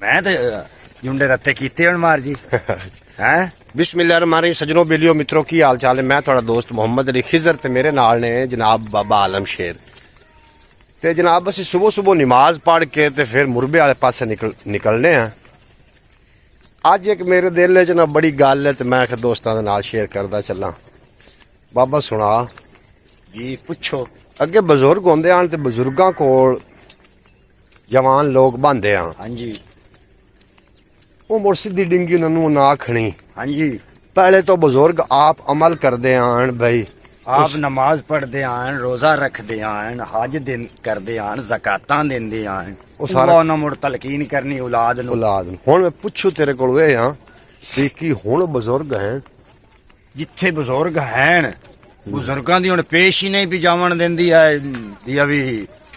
मैं तो जुंडे रत्ते कीते हुण मार जी हैं। बिस्मिल्लाहिर्रहमानिर्रहीम सजनों बेलियो मित्रों की हाल चाल है। मैं थोड़ा दोस्त मोहम्मद अली खिजर ते मेरे नाल ने जनाब बाबा आलम शेर ते जनाब असीं सुबह सुबह नमाज पढ़ के ते फिर मुरबे वाले पासे निकलने हैं। अज एक मेरे दिल च ना बड़ी गल है ते मैं दोस्तां दे नाल शेयर करदा चलां। बाबा सुना जी पुछो। अगे बजुर्ग होंदे आन ते बजुर्गां कोल जवान लोग बहांदे आं। हाँ जी वो मुड़ सीधी डिंगी उन्होंने ना आखनी। हाँ जी पहले तो बुजुर्ग आप अमल करते आन भाई, आप नमाज पढ़ते आन, रोजा रखते आन, हज दिन करते आन, ज़कातां देंदे आन, वो सारा उन्हां मुड़ तलकीन करनी औलाद नूं। हुण मैं पुछू तेरे कोल ये हां भी की हुण बुजुर्ग हैं जिथे बुजुर्ग हैं बुजुर्गां दी हुण पेश ही नहीं भी जावण देंदी है दी अभी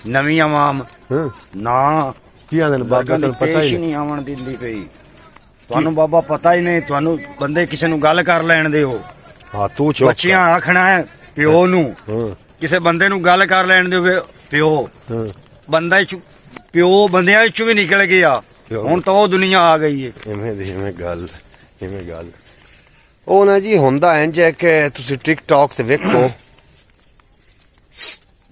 नवीं अवाम ना की आंदे ने बाबा तैनूं पता पेश ही ही नहीं आवन दिंदी पई। ਤੁਹਾਨੂੰ ਬਾਬਾ ਪਤਾ ਹੀ ਨਹੀਂ, ਤੁਹਾਨੂੰ ਬੰਦੇ ਕਿਸੇ ਨੂੰ ਗੱਲ ਕਰ ਲੈਣ ਦਿਓ। ਹਾਂ ਤੂੰ ਚੁੱਪ ਬੱਚਿਆਂ ਆਖਣਾ ਹੈ ਪਿਓ ਨੂੰ, ਕਿਸੇ ਬੰਦੇ ਨੂੰ ਗੱਲ ਕਰ ਲੈਣ ਦਿਓ ਪਿਓ। ਬੰਦਾ ਪਿਓ ਬੰਦਿਆਂ ਵਿੱਚੋਂ ਵੀ ਨਿਕਲ ਗਿਆ, ਹੁਣ ਤਾਂ ਉਹ ਦੁਨੀਆ ਆ ਗਈ ਹੈ। ਇਵੇਂ ਗੱਲ ਉਹ ਨਾ ਜੀ ਹੁੰਦਾ ਇੰਜ ਹੈ ਕਿ ਤੁਸੀਂ ਟਿਕਟੌਕ ਤੇ ਵੇਖੋ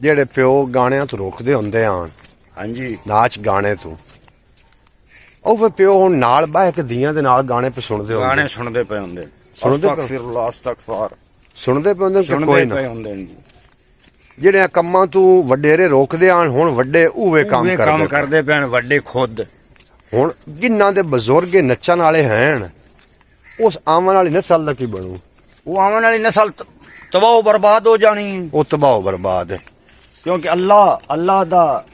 ਜਿਹੜੇ ਪਿਓ ਗਾਣਿਆਂ ਤੋਂ ਰੋਕਦੇ ਹੁੰਦੇ ਆਣ। ਹਾਂਜੀ ਨਾਚ ਗਾਣੇ ਤੋਂ ਉਹ ਫਿਰ ਪਿਓ ਹੁਣ ਨਾਲ ਬਹਿ ਕੇ ਦੀਆਂ ਦੇ ਨਾਲ ਗਾਣੇ ਪੇ ਸੁਣਦੇ ਹੁੰਦੇ, ਗਾਣੇ ਸੁਣਦੇ ਪਏ ਹੁੰਦੇ, ਅਸਤਗਫਿਰੁੱਲਾਹ ਅਸਤਗਫਾਰ ਸੁਣਦੇ ਪਏ ਹੁੰਦੇ ਕਿ ਕੋਈ ਨਾ। ਪਏ ਹੁੰਦੇ ਨੇ ਜਿਹੜੇ ਕੰਮਾਂ ਤੋਂ ਵੱਡੇਰੇ ਰੋਕਦੇ ਆਣ, ਹੁਣ ਵੱਡੇ ਉਵੇਂ ਕੰਮ ਕਰਦੇ ਪੈਣ ਵੱਡੇ ਖੁਦ। ਹੁਣ ਜਿਨ੍ਹਾਂ ਦੇ ਬਜ਼ੁਰਗ ਨੱਚਣ ਵਾਲੇ ਹਨ ਉਸ ਆਉਣ ਵਾਲੀ ਨਸਲ ਦਾ ਕੀ ਬਣੂ? ਉਹ ਆਉਣ ਵਾਲੀ ਨਸਲ ਤਬਾਹ ਬਰਬਾਦ ਹੋ ਜਾਣੀ ਹੈ। ਉਹ ਤਬਾਹ ਬਰਬਾਦ ਹੈ ਕਿਉਂਕਿ ਅੱਲਾ ਦਾ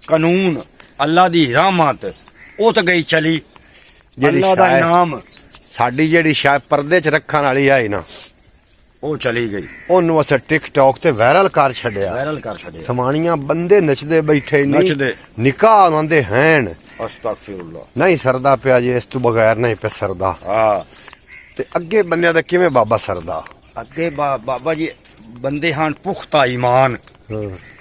ਕਾਨੂੰਨ, ਅੱਲਾ ਦੀ ਰਹਿਮਤ ਉਹ ਤਾਂ ਗਈ ਚਲੀ। ਅੱਲਾ ਦਾ ਇਨਾਮ ਸਾਡੀ ਜਿਹੜੀ ਸ਼ਾਇਦ ਪਰਦੇ 'ਚ ਰੱਖਣ ਵਾਲੀ ਆਈ ਨਾ ਉਹ ਚਲੀ ਗਈ, ਉਹਨੂੰ ਅਸੀਂ ਟਿਕਟੌਕ ਤੇ ਵਾਇਰਲ ਕਰ ਛੱਡਿਆ। ਸਮਾਣੀਆਂ ਬੰਦੇ ਨੱਚਦੇ ਬੈਠੇ ਨਹੀਂ, ਨਿਕਾਹ ਉਹਨਾਂ ਦੇ ਹਨ। ਅਸਤਗਫਿਰੁੱਲਾਹ ਨਹੀਂ ਸਰਦਾ ਪਿਆ ਜੀ, ਇਸ ਤੋਂ ਬਗੈਰ ਨਹੀਂ ਪਿਆ ਸਰਦਾ। ਹਾਂ ਤੇ ਅੱਗੇ ਬੰਦਿਆਂ ਦਾ ਕਿਵੇਂ ਬਾਬਾ ਸਰਦਾ? ਅੱਗੇ ਬਾਬਾ ਜੀ ਬੰਦੇ ਹਨ ਪੁਖਤਾ ਈਮਾਨ।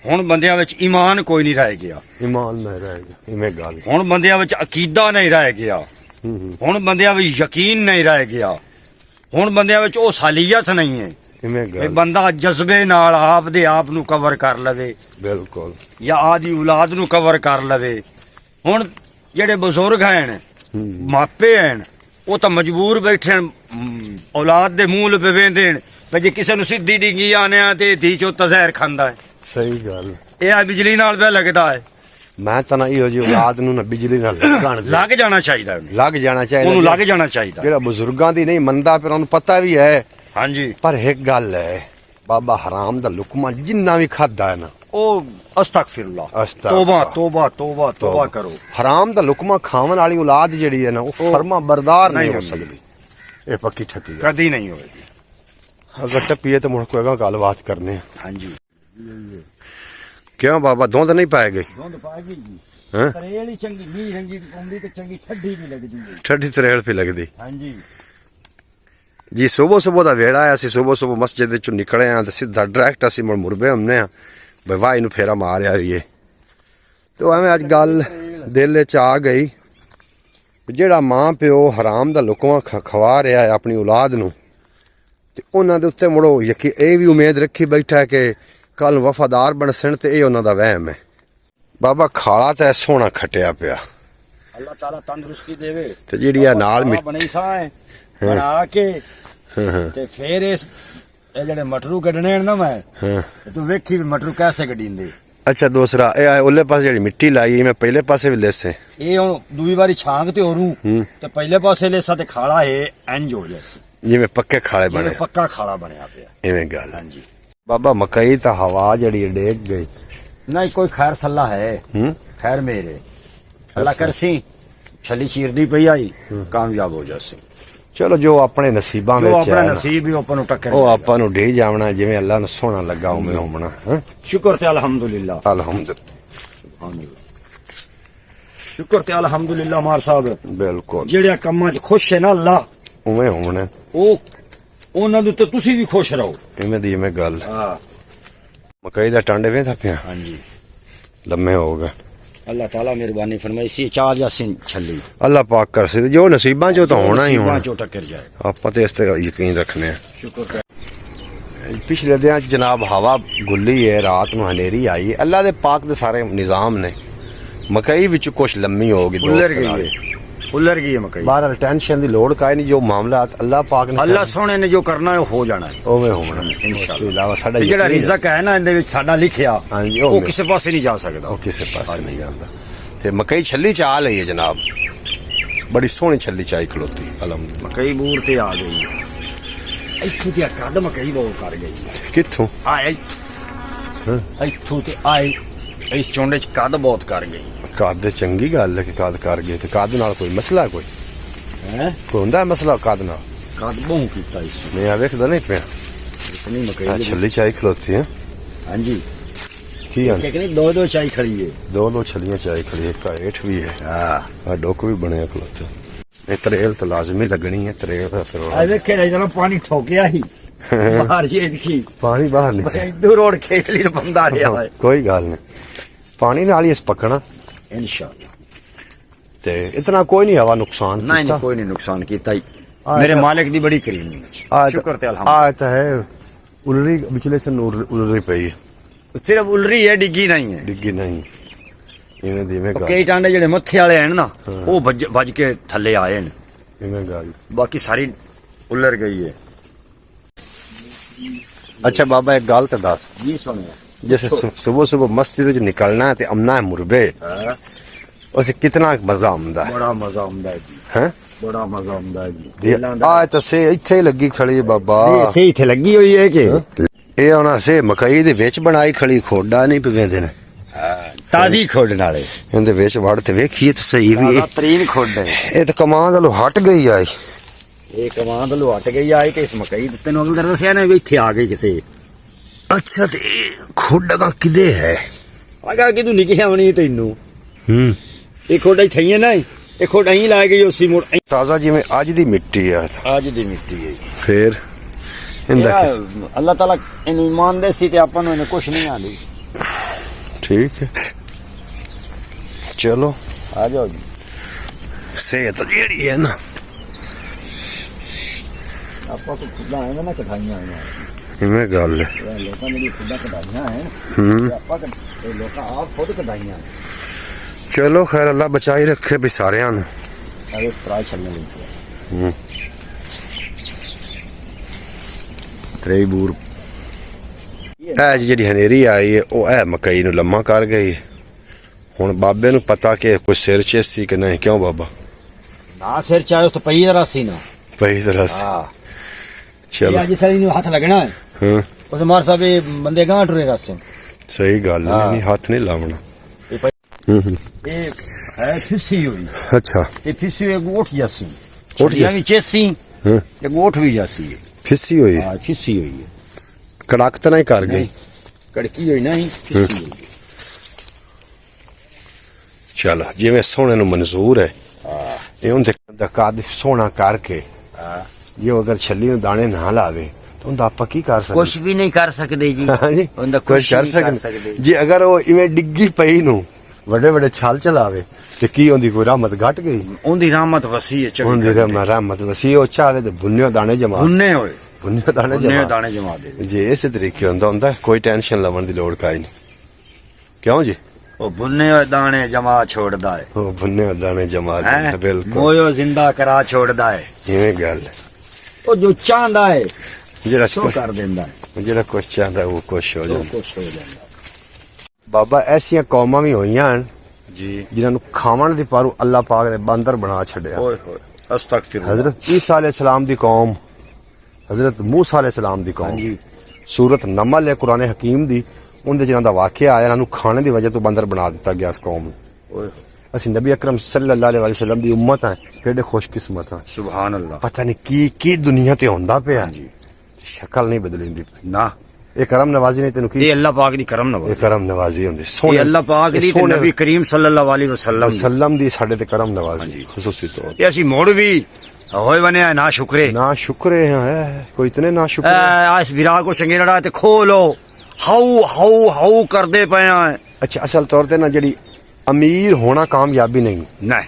ਹੁਣ ਬੰਦਿਆਂ ਵਿੱਚ ਈਮਾਨ ਕੋਈ ਨਹੀਂ ਰਹਿ ਗਿਆ, ਈਮਾਨ ਨਹੀਂ ਰਹਿ ਗਿਆ। ਇਵੇਂ ਗੱਲ ਹੁਣ ਬੰਦਿਆਂ ਵਿੱਚ ਅਕੀਦਾ ਨਹੀਂ ਰਹਿ ਗਿਆ, ਹੁਣ ਬੰਦਿਆਂ ਵਿੱਚ ਯਕੀਨ ਨਹੀਂ ਰਹਿ ਗਿਆ, ਹੁਣ ਬੰਦਿਆਂ ਵਿੱਚ ਉਹ ਸਾਲੀਅਤ ਨਹੀਂ ਹੈ। ਇਵੇਂ ਇਹ ਗੱਲ ਬੰਦਾ ਜਜ਼ਬੇ ਨਾਲ ਆਪ ਦੇ ਆਪ ਨੂੰ ਕਵਰ ਕਰ ਲਵੇ ਬਿਲਕੁਲ, ਜਾਂ ਆਦੀ ਔਲਾਦ ਨੂੰ ਕਵਰ ਕਰ ਲਵੇ। ਹੁਣ ਜਿਹੜੇ ਬਜ਼ੁਰਗ ਹਨ, ਮਾਪੇ ਹਨ, ਉਹ ਤਾਂ ਮਜਬੂਰ ਬੈਠੇ ਔਲਾਦ ਦੇ ਮੂੰਹ ਲਪੇ ਵੇਂਦੇ ਨੇ ਵੀ ਜੇ ਕਿਸੇ ਨੂੰ ਸਿੱਧੀ ਡਿੰਗੀ ਆਣਿਆ ਤੇ ਧੀ ਚੋ ਜ਼ਹਿਰ ਖਾਂਦਾ ਹੈ। ਸਹੀ ਗੱਲ। ਇਹ ਆ ਬਿਜਲੀ ਨਾਲ ਪਿਆ ਲੱਗਦਾ ਹੈ। ਮੈਂ ਤਾਂ ਨਾ ਇਹੋ ਜਿਹੀ ਔਲਾਦ ਨੂੰ ਨਾ ਬਿਜਲੀ ਨਾਲ ਲੱਗ ਜਾਣਾ ਚਾਹੀਦਾ, ਲੱਗ ਜਾਣਾ ਚਾਹੀਦਾ, ਉਹਨੂੰ ਲੱਗ ਜਾਣਾ ਚਾਹੀਦਾ। ਜਿਹੜਾ ਬਜ਼ੁਰਗਾਂ ਦੀ ਨਹੀਂ ਮੰਨਦਾ ਫਿਰ ਉਹਨੂੰ ਪਤਾ ਵੀ ਹੈ। ਹਾਂਜੀ ਪਰ ਇੱਕ ਗੱਲ ਹੈ ਬਾਬਾ, ਹਰਾਮ ਦਾ ਲੁਕਮਾ ਜਿੰਨਾ ਵੀ ਖਾਦਾ ਹੈ ਨਾ ਉਹ ਅਸਤਗਫਿਰੁੱਲਾਹ, ਤੋਬਾ ਕਰੋ। ਹਰਾਮ ਦਾ ਲੁਕਮਾ ਖਾਣ ਵਾਲੀ ਔਲਾਦ ਜਿਹੜੀ ਹੈ ਨਾ ਉਹ ਫਰਮਾ ਬਰਦਾਰ ਨਹੀਂ ਹੋ ਸਕਦੀ। ਇਹ ਪੱਕੀ ਠੱਕੀ ਕਦੀ ਨਹੀਂ ਹੋਏਗੀ। ਅਗਰ ਟੱਪੀਏ ਤਾਂ ਮੁੜ ਕੋਈ ਗੱਲਬਾਤ ਕਰਨੇ। ਹਾਂਜੀ ਕਿਉਂ ਬਾਬਾ ਦੁੱਧ ਨਹੀਂ ਪਾਏਗੇ? ਦੁੱਧ ਪਾਏਗੀ ਜੀ। ਹੈਂ? ਤਰੇਲ ਹੀ ਚੰਗੀ ਨੀ ਰੰਗੀ ਪਾਉਂਦੀ ਤੇ ਚੰਗੀ ਠੱਡੀ ਵੀ ਲੱਗਦੀ ਹੈ। ਠੱਡੀ ਤਰੇਲ ਵੀ ਲੱਗਦੀ ਹਾਂਜੀ ਜੀ। ਸੁਬਹ ਦਾ ਵੇੜਾ ਆਇਆ ਸੀ, ਸੁਬਹ ਮਸਜਿਦ ਚੋਂ ਨਿਕਲੇ ਆ ਤੇ ਸਿੱਧਾ ਡਾਇਰੈਕਟ ਅਸੀਂ ਮੁਰਬੇ ਹੁੰਨੇ ਆ ਬਈ ਵਾਈ ਨੂੰ ਫੇਰਾ ਮਾਰਿਆ ਰਹੀਏ। ਤੇ ਐਵੇਂ ਅੱਜ ਗੱਲ ਦਿਲ 'ਚ ਆ ਗਈ ਜਿਹੜਾ ਮਾਂ ਪਿਓ ਹਰਾਮ ਦਾ ਲੁਕਮਾ ਖਵਾ ਰਿਹਾ ਹੈ ਆਪਣੀ ਔਲਾਦ ਨੂੰ, ਤੇ ਉਹਨਾਂ ਦੇ ਉੱਤੇ ਮੁੜੋ ਯਕੀਨ ਇਹ ਵੀ ਉਮੀਦ ਰੱਖੀ ਬੈਠਾ ਕਿ ਕੱਲ ਵਫਾਦਾਰ ਬਣਸਣ, ਤੇ ਇਹ ਉਹਨਾਂ ਦਾ ਵਹਿਮ ਹੈ। ਬਾਬਾ ਖਾਲਾ ਤਾਂ ਸੋਹਣਾ ਖਟਿਆ ਪਿਆ, ਅੱਲਾਹ ਤਾਲਾ ਤੰਦਰੁਸਤੀ ਦੇਵੇ। ਤੇ ਜਿਹੜੀ ਆ ਨਾਲ ਬਣੀ ਸਾਂ ਹੈ ਬਣਾ ਕੇ ਤੇ ਫੇਰ ਇਹ ਜਿਹੜੇ ਮਟਰੂ ਕੱਢਣੇ ਨਾ ਮੈਂ ਤੂੰ ਵੇਖੀ ਵੀ ਮਟਰੂ ਕੈਸੇ ਕੱਢੀਂਦੇ। ਅੱਛਾ ਦੂਸਰਾ ਇਹ ਉਹਲੇ ਪਾਸੇ ਜਿਹੜੀ ਮਿੱਟੀ ਲਾਈ ਮੈਂ ਪਹਿਲੇ ਪਾਸੇ ਵੀ ਲੈਸੇ ਇਹ ਹੁਣ ਦੂਈ ਵਾਰੀ ਛਾਂਗ ਤੇ ਹੋਰੂ ਤੇ ਪਹਿਲੇ ਪਾਸੇ ਲੈਸਾ ਤੇ ਖਾਲਾ ਹੈ ਇੰਜ ਹੋ ਜਾਸੀ ਜਿਵੇਂ ਪੱਕੇ ਖਾਲੇ ਬਣੇ, ਪੱਕਾ ਖਾਲਾ ਬਣਿਆ ਪਿਆ ਇਵੇਂ ਗੱਲ। ਹਾਂਜੀ ਬਾਬਾ ਮਕਈ ਤਾਂ ਹਵਾ ਜਿਹੜੀ ਡੇਗ ਗਈ। ਨਹੀਂ ਕੋਈ ਖੈਰ ਸੱਲਾ ਹੈ, ਖੈਰ ਮੇਰੇ ਅੱਲਾ ਕਰਸੀ ਛਲੀ ਚੀਰਦੀ ਪਈ ਆਈ ਕਾਮਯਾਬ ਹੋ ਜਾਸੀ। ਚਲੋ ਜੋ ਆਪਣੇ ਨਸੀਬਾਂ ਵਿੱਚ ਹੈ, ਆਪਣਾ ਨਸੀਬ ਹੀ ਆਪਾਂ ਨੂੰ ਟੱਕਰ ਉਹ ਆਪਾਂ ਨੂੰ ਢੇ ਜਾਵਣਾ, ਜਿਵੇਂ ਅੱਲਾ ਨੂੰ ਸੋਹਣਾ ਲੱਗਾ ਉਵੇਂ ਹੋਣਾ। ਸ਼ੁਕਰ ਤੇ ਅਲਹਮਦੁਲਿਲਾ, ਸ਼ੁਕਰ ਤੇ ਅਲਹਮਦੁਲਿਲਾ ਮਾਰ ਸਾਹਿਬ। ਬਿਲਕੁਲ ਜਿਹੜੇ ਕੰਮਾਂ 'ਚ ਖੁਸ਼ ਹੈ ਨਾ ਅੱਲਾ ਉਵੇਂ ਹੋਣਾ, ਉਹ ਉਹਨਾਂ ਦੇ ਉੱਤੇ ਤੁਸੀਂ ਵੀ ਖੁਸ਼ ਰਹੋ। ਇਵੇਂ ਦੀ ਇਵੇਂ ਗੱਲ। ਮਕਈ ਦਾ ਟਾਂਡੇ ਵੇਂਦਾ ਪਿਆ। ਹਾਂਜੀ ਲੰਮੇ ਹੋ ਗਏ अल्लाह ताला मेहरबानी फरमाई सी 4 जासिन छली अल्लाह पाक कर सी जो नसीबां चो तो होना ही होना चो टक्कर जाएगा ਆਪਾਂ ਤੇ ਇਸ ਤੇ ਯਕੀਨ ਰੱਖਨੇ ਆ शुक्र कर ਪਿਛਲੇ ਦਿਨਾਂ 'ਚ ਜਨਾਬ ਹਵਾ ਗੁੱਲੀ ਹੈ ਰਾਤ ਨੂੰ ਹਨੇਰੀ ਆਈ ਅੱਲਾਹ ਦੇ ਪਾਕ ਦੇ ਸਾਰੇ ਨਿਜ਼ਾਮ ਨੇ ਮਕਈ ਵਿੱਚ ਕੁਛ ਲੰਮੀ ਹੋ ਗਈ उलर गई है मकई ਬਾਹਰ ਟੈਨਸ਼ਨ ਦੀ ਲੋੜ ਕਾਇ ਨਹੀਂ ਜੋ ਮਾਮਲਾਤ ਅੱਲਾਹ ਪਾਕ ਨੇ अल्लाह सोने ने जो करना है हो जाना है ਉਵੇਂ ਹੋਣਾ इंशाअल्लाह। ਇਸ ਤੋਂ ਇਲਾਵਾ ਸਾਡਾ ਜਿਹੜਾ ਯਕੀਨ ਹੈ। ਰਿਜ਼ਕ ਹੈ ਨਾ ਇਹਦੇ ਵਿੱਚ ਸਾਡਾ ਲਿਖਿਆ ਹਾਂਜੀ, ਉਹ ਕਿਸੇ ਪਾਸੇ ਨਹੀਂ ਜਾ ਸਕਦਾ ਉਹ ਕਿਸੇ ਪਾਸੇ ਨਹੀਂ ਜਾਂਦਾ ਤੇ ਮਕਈ ਛੱਲੀ ਚ ਆ ਲਈ ਹੈ ਜਨਾਬ ਬੜੀ ਸੋਹਣੀ ਛੱਲੀ ਚਾਈ ਖਲੋਤੀ ਅਲਹਮਦੁਲਿਲਾ ਮਕਈ ਬੂਰ ਤੇ ਆ ਗਈ ਇੱਥੋਂ ਤੇ ਕੱਦ ਮਕਈ ਬਹੁਤ ਕਰ ਗਈ ਕਿੱਥੋਂ ਆਏ ਇੱਥੋਂ ਤੇ ਆਏ ਇਸ ਚੋਂਡੇ ਚ ਕੱਦ ਬਹੁਤ ਕਰ ਗਈ ਕਾਦ ਦੇ ਚੰਗੀ ਗੱਲ ਹੈ ਕਿ ਕਾਦ ਕਰ ਗਏ ਤੇ ਕਾਦ ਨਾਲ ਕੋਈ ਮਸਲਾ ਕੋਈ ਹੈ ਕੋਈ ਹੁੰਦਾ ਮਸਲਾ ਕਾਦ ਨਾਲ ਕੱਦ ਬਹੁਤ ਕੀਤਾ ਇਸ ਮੈਂ ਆ ਵੇਖਦਾ ਨਹੀਂ ਪਿਆ ਇਤਨੀ ਮਕਈ ਆ ਦੀ- ਛੱਲੀ ਚਾਈ ਖਲੋਤੀ ਹੈ ਹਾਂਜੀ ਕੀ ਆਂ ਕਿ ਨਹੀਂ ਦੋ ਚਾਈ ਖੜੀ ਹੈ ਦੋ ਛੱਲੀਆਂ ਚਾਈ ਖੜੀ ਹੈ ਇੱਕ ਹੇਠ ਵੀ ਹੈ ਹਾਂ ਆ ਡੋਕ ਵੀ ਬਣਿਆ ਖਲੋਤਾ ਇਹ ਤਰੇਲ ਤਾਂ ਲਾਜ਼ਮੀ ਲੱਗਣੀ ਹੈ ਤਰੇਲ ਦਾ ਫਿਰ ਆ ਵੇਖੇ ਨਾ ਜਦੋਂ ਪਾਣੀ ਠੋਕਿਆ ਹੀ ਬਾਹਰ ਜੇ ਦੇਖੀ ਪਾਣੀ ਬਾਹਰ ਨਿਕਲ ਇਧਰ ਰੋਡ ਖੇਤ ਲਈ ਨੂੰ ਬੰਦਾ ਰਿਹਾ ਹੈ ਕੋਈ ਗੱਲ ਨਹੀਂ ਪਾਣੀ ਨਾਲ ਹੀ ਇਸ ਪੱਕਣਾ ਇਨਸ਼ਾਅੱਲਾ ਤੇ ਇਤਨਾ ਕੋਈ ਨਹੀਂ ਹਵਾ ਨੁਕਸਾਨ नहीं ਕੀਤਾ नहीं कोई नहीं नुकसान किया ही आया मेरे था। मालिक दी बड़ी करीम शुक्र ते ਆ ਤਾਂ ਹੈ ਉਲਰੀ ਵਿਚਲੇ ਸਨ ਉਲਰੀ ਪਈ अल्हम्दुलिल्लाह सिर्फ उलरी है डिग्गी नहीं है ਡਿੱਗੀ ਨਹੀਂ ਇਵੇਂ ਦੀਵੇਂ ਗੱਲ कई टांडे जेडे मथे वाले हैं ना वो भज के थल्ले आए हैं ਇਵੇਂ ਗੱਲ बाकी सारी उलर गई है ਅੱਛਾ ਬਾਬਾ ਇੱਕ ਗੱਲ ਤਾਂ ਦੱਸ जी सुने जैसे सुबह सुबह मस्जिद से निकलना है तो अमना है मुरबे उसे कितना मजा आमदा है बड़ा मजा आंदा है जी हैं बड़ा मजा आंदा है जी आ तो से इत्थे ही लगी खड़ी बाबा सही थे लगी हुई है कि ये होना से मकई दे विच बनाई खड़ी खोडा नहीं पवेंदे ने ताजी खोड नाले इनदे विच वड़ ते वेखिए तो सही भी ताजा तरीन खोड है ये तो कमांड लो हट गई आई ये कमांड लो हट गई आई कि इस मकई तेन अंदर दसिया ने भी इत्थे आ गई किसे अच्छा ते खोडा का किदे है आगा कि तू निकलिया होनी तेनू ये खोडा ही थई है ना ये खोडा ही ला गई उसी मुड़ ताजा जिवें अज दी मिट्टी है आज दी मिट्टी है फिर इंदा अल्लाह ताला इन ईमान दे सी ते आपन नु कुछ नहीं आंदी ठीक है चलो आ जाओ जी सेहत जेड़ी है ना आपा तो खुदा है ना कठाइयां हैं इवें गल है लोकां ने खुदा कठाइयां हैं आपा के लोकां आप खुद कठाइयां चलो खैर अल्लाह बचाई रखे भी सारे नु अरे प्राय चलने लगी त्रेई बूर है ਜਿਹੜੀ ਹਨੇਰੀ ਆਈ ਹੈ ਉਹ ਹੈ ਮਕਈ ਨੂੰ ਲੰਮਾ ਕਰ ਗਈ ਹੁਣ ਬਾਬੇ ਨੂੰ ਪਤਾ ਕਿ ਕੋਈ ਸਿਰ ਚੇਸੀ ਕਿ ਨਹੀਂ ਕਿਉਂ ਬਾਬਾ ना सिर चाहे तो पई जरा सी ना ਪਈ ਤਰ੍ਹਾਂ हां चलो आज सही नु हाथ लगना है ਹਾਂ उस मार साहब ये बंदे गांठ रहे रास्ते ਸਹੀ ਗੱਲ ਨਹੀਂ ਹੱਥ ਨਹੀਂ ਲਾਉਣਾ ये है फिसी हुई अच्छा ये फिसी एक गोठ जैसी गोठ या भी चेसी हाँ ये गोठ भी जैसी है ਫਿੱਸੀ ਹੋਈ हां फिसी हुई है ਕੜਕ ਤਾਂ ਨਹੀਂ ਕਰ ਗਈ कड़की हुई नहीं फिसी हुई ਚਲੋ ਜਿਵੇਂ ਸੋਹਣੇ ਨੂੰ ਮਨਜ਼ੂਰ ਹੈ ਇਹ ਉਹਦੇ ਦਾ ਕਾਦ ਸੋਹਣਾ ਕਰਕੇ ਜੇ ਅਗਰ ਛੱਲੀ ਨੂੰ ਦਾਣੇ ਨਾ ਲਾਵੇ ਤਾਂ ਉਹਦਾ ਆਪਾਂ ਕੀ ਕਰ ਸਕਦੇ कुछ भी नहीं कर सकते जी ਹਾਂਜੀ ਉਹਦਾ ਕੁਝ ਕੁਛ ਕਰ ਨਹੀਂ ਕਰ ਸਕਦੇ ਸਕਦੇ। ਜੇ ਅਗਰ ਉਹ ਇਵੇਂ ਡਿੱਗੀ ਪਈ ਨੂੰ ਵੱਡੇ ਵੱਡੇ ਛਾਲ ਚਲਾਵੇ ਤੇ ਕੀ ਉਹਦੀ ਕੋਈ ਰਹਿਮਤ ਘਟ ਗਈ ਉਹਦੀ ਰਹਿਮਤ ਵਸੀ ਹੈ ਉਹਦੀ ਰਹਿਮਤ ਵਸੀ ਉਹ ਚਾਹੇ ਤੇ ਬੁੰਨਿਓ ਦਾਣੇ ਜਮਾ ਬੁੰਨੇ ਹੋਏ ਬੁੰਨਿਓ ਦਾਣੇ ਬੁੰਨੇ ਜਮਾ ਦਾਣੇ ਜਮਾ ਦੇ ਜੇ ਇਸੇ ਤਰੀਕੇ ਹੁੰਦਾ ਕੋਈ ਟੈਨਸ਼ਨ ਲਵਣ ਦੀ ਲੋੜ ਕਾਈ ਨਹੀਂ ਕਿਉਂ ਜੀ ਉਹ ਬੁੰਨੇ ਹੋਏ ਦਾਣੇ ਜਮਾ ਛੋੜਦਾ ਹੈ ਉਹ ਬੁੰਨਿਓ ਦਾਣੇ ਜਮਾ ਦੇ ਬਿਲਕੁਲ ਮੋਇਓ ਜ਼ਿੰਦਾ ਕਰਾ ਛੋੜਦਾ ਹੈ ਇਵੇਂ ਗੱਲ ਹੈ। ਉਹ ਜੋ ਚਾਹੁੰਦਾ ਹੈ ਜਿਹੜਾ ਸੋ ਕਰ ਦਿੰਦਾ ਹੈ ਜਿਹੜਾ ਕੁਛ ਚਾਹੁੰਦਾ ਉਹ ਕੁਛ ਹੋ ਉਹ ਜਾਂਦਾ ਕੁਛ ਹੋ ਜਾਂਦਾ ਬਾਬਾ ਐਸੀਆਂ ਕੌਮਾਂ ਵੀ ਹੋਈਆਂ ਹਨ ਜੀ ਜਿਨ੍ਹਾਂ ਨੂੰ ਖਾਵਣ ਦੀ ਪਾਰੂ ਅੱਲਾਹ ਪਾਕ ਨੇ ਬਾਂਦਰ ਬਣਾ ਛੱਡਿਆ ਓਏ ਹੋਏ ਅਸਤਗਫਿਰ हजरत ईसा अलैहिस्सलाम दी कौम हजरत मूसा अलैहिस्सलाम दी कौम जी सूरत नमल है कुरान हकीम दी उनदे जिन्हां दा वाकया आया इन्हां नूं खाने दी वजह तो बंदर बना दिता गया इस कौम नूं ਓਏ ਅਸੀਂ ਨਬੀ ਅਕਰਮ ਸੱਲੱਲਾਹੁ ਅਲੈहि ਵਸੱਲਮ ਦੀ ਉਮਤ ਹੈ ਕਿਹੜੇ ਖੁਸ਼ਕਿਸਮਤ ਹਾਂ ਸੁਭਾਨ ਅੱਲਾਹ ਪਤਾ ਨਹੀਂ ਕੀ ਦੁਨੀਆ ਤੇ ਹੁੰਦਾ ਪਿਆ ਜੀ ਸ਼ਕਲ ਨਹੀਂ ਬਦਲਿੰਦੀ ਨਾ ਇਹ ਕਰਮ ਨਵਾਜ਼ੀ ਨੇ ਤੈਨੂੰ ਕੀ ਇਹ ਅੱਲਾਹ ਪਾਕ ਦੀ ਕਰਮ ਇਹ ਨਵਾਜ਼ੀ ਕਰਮ ਨਵਾਜ਼ੀ ਹੁੰਦੀ ਇਹ ਅੱਲਾਹ ਪਾਕ ਦੀ ਤੇ ਨਬੀ ਕਰੀਮ ਸੱਲੱਲਾਹੁ ਅਲੈहि ਵਸੱਲਮ ਦੀ ਵਸੱਲਮ ਦੀ ਸਾਡੇ ਤੇ ਕਰਮ ਨਵਾਜ਼ੀ ਖੁਸੂਸੀ ਤੌਰ ਤੇ ਅਸੀਂ ਮੋੜ ਵੀ ਹੋਏ ਬਣੇ ਨਾ ਸ਼ੁਕਰੇ ਨਾ ਸ਼ੁਕਰੇ ਹੈ ਕੋਈ ਇਤਨੇ ਨਾ ਸ਼ੁਕਰੇ ਆਸ ਵਿਰਾ ਕੋ ਚੰਗੇੜਾ ਤੇ ਖੋਲੋ ਹਾਉ ਹਾਉ ਹਾਉ ਕਰਦੇ ਪਏ ਆ ਅੱਛਾ ਅਸਲ ਤੌਰ ਤੇ ਨਾ ਜਿਹੜੀ ਅਮੀਰ ਹੋਣਾ ਕਾਮਯਾਬੀ ਨਹੀਂ, ਨਹੀਂ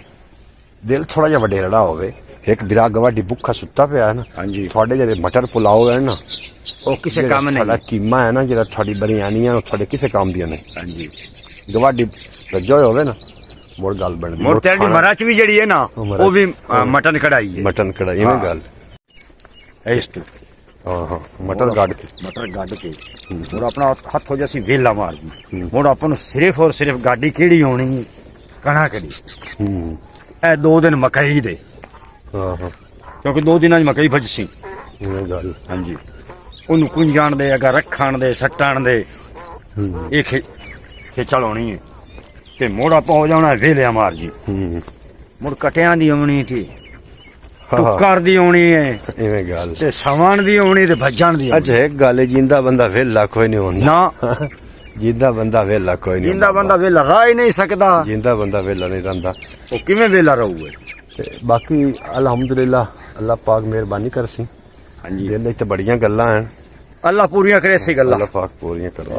ਦਿਲ ਥੋੜਾ ਜਿਹਾ ਵਡੇਰੜਾ ਹੋਵੇ। ਇੱਕ ਬਿਰਾ ਗਵਾਡੀ ਭੁੱਖਾ ਸੁੱਤਾ ਪਿਆ ਹੈ ਨਾ, ਹਾਂਜੀ। ਤੁਹਾਡੇ ਜਿਹੜੇ ਮਟਰ ਪੁਲਾਓ ਹੈ ਨਾ, ਉਹ ਕਿਸੇ ਜਿਹੜਾ ਕੰਮ ਨਹੀਂ। ਤੁਹਾਡਾ ਕੀਮਾ ਹੈ ਨਾ, ਜਿਹੜਾ ਤੁਹਾਡੀ ਬਰਿਆਨੀਆਂ ਉਹ ਤੁਹਾਡੇ ਕਿਸੇ ਕੰਮ ਦੀਆਂ ਨਹੀਂ। ਹਾਂਜੀ ਗਵਾਡੀ ਰੱਜਾ ਹੋਵੇ ਨਾ, ਮੋੜ ਗੱਲ ਬਣਦੀ। ਮੋਰ ਤੇਰੀ ਮਰਾਂ ਚ ਵੀ ਜਿਹੜੀ ਹੈ ਨਾ, ਉਹ ਵੀ ਮਟਨ ਕਢਾਈ ਹੈ। ਮਟਨ ਕੜਾ ਇਵੇਂ ਗੱਲ ਇਸ ਤੋਂ ਹਾਂ ਮਟਰ ਗੱਡ ਕੇ ਮਟਰ ਗੱਡ ਕੇ ਹੋਰ ਆਪਣਾ ਹੱਥ ਹੋ ਜਾਸੀ ਵੇਲਾ ਮਾਰ ਜੀ। ਹੁਣ ਆਪਾਂ ਨੂੰ ਸਿਰਫ ਔਰ ਸਿਰਫ ਗਾਡੀ ਕਿਹੜੀ ਹੋਣੀ ਹੈ, ਕਣਾ ਕੜੀ। ਇਹ 2 ਦਿਨ ਮਕਈ ਦੇ, ਹਾਂ ਕਿਉਂਕਿ 2 ਦਿਨਾਂ ਚ ਮਕਈ ਫਜਸੀ। ਇਵੇਂ ਗੱਲ ਹਾਂਜੀ, ਉਹਨੂੰ ਕੁੰਜਾਣ ਦੇ, ਅਗਾ ਰੱਖਣ ਦੇ, ਸੱਟਣ ਦੇ, ਇਹ ਖੇਚਲ ਹੋਣੀ ਹੈ। ਤੇ ਮੁੜ ਆਪਾਂ ਹੋ ਜਾਣਾ ਵੇਲਿਆ ਮਾਰ ਜੀ। ਮੁੜ ਕਟਿਆਂ ਦੀ ਆਉਣੀ ਸੀ, ਟੁੱਕਰ ਦੀ ਆਉਣੀ ਹੈ, ਇਵੇਂ ਗੱਲ ਤੇ ਸਵਣ ਦੀ ਆਉਣੀ ਤੇ ਭੱਜਣ ਦੀ। ਅੱਛਾ ਇੱਕ ਗੱਲ ਹੈ, ਜਿੰਦਾ ਬੰਦਾ ਵੇਲਾ ਕੋਈ ਨਹੀਂ ਹੁੰਦਾ ਨਾ, ਜਿੰਦਾ ਬੰਦਾ ਵੇਲਾ ਕੋਈ ਨਹੀਂ ਜਿੰਦਾ ਬੰਦਾ ਵੇਲਾ ਰਹਿ ਹੀ ਨਹੀਂ ਸਕਦਾ। ਜਿੰਦਾ ਬੰਦਾ ਵੇਲਾ ਨਹੀਂ ਰਹਿੰਦਾ। ਉਹ ਕਿਵੇਂ ਵੇਲਾ ਰਹੂਗਾ? ਤੇ ਬਾਕੀ ਅਲਹਮਦੁਲਿਲਾ ਅੱਲਾਹ ਪਾਕ ਮਿਹਰਬਾਨੀ ਕਰਸੀ। ਹਾਂਜੀ, ਦਿਲ ਵਿੱਚ ਤਾਂ ਬੜੀਆਂ ਗੱਲਾਂ ਹਨ, ਅੱਲਾ ਪੂਰੀਆਂ ਕਰੇ ਸੀ ਗੱਲਾਂ। ਅੱਲਾਹ ਪਾਕ ਪੂਰੀਆਂ ਕਰੇ।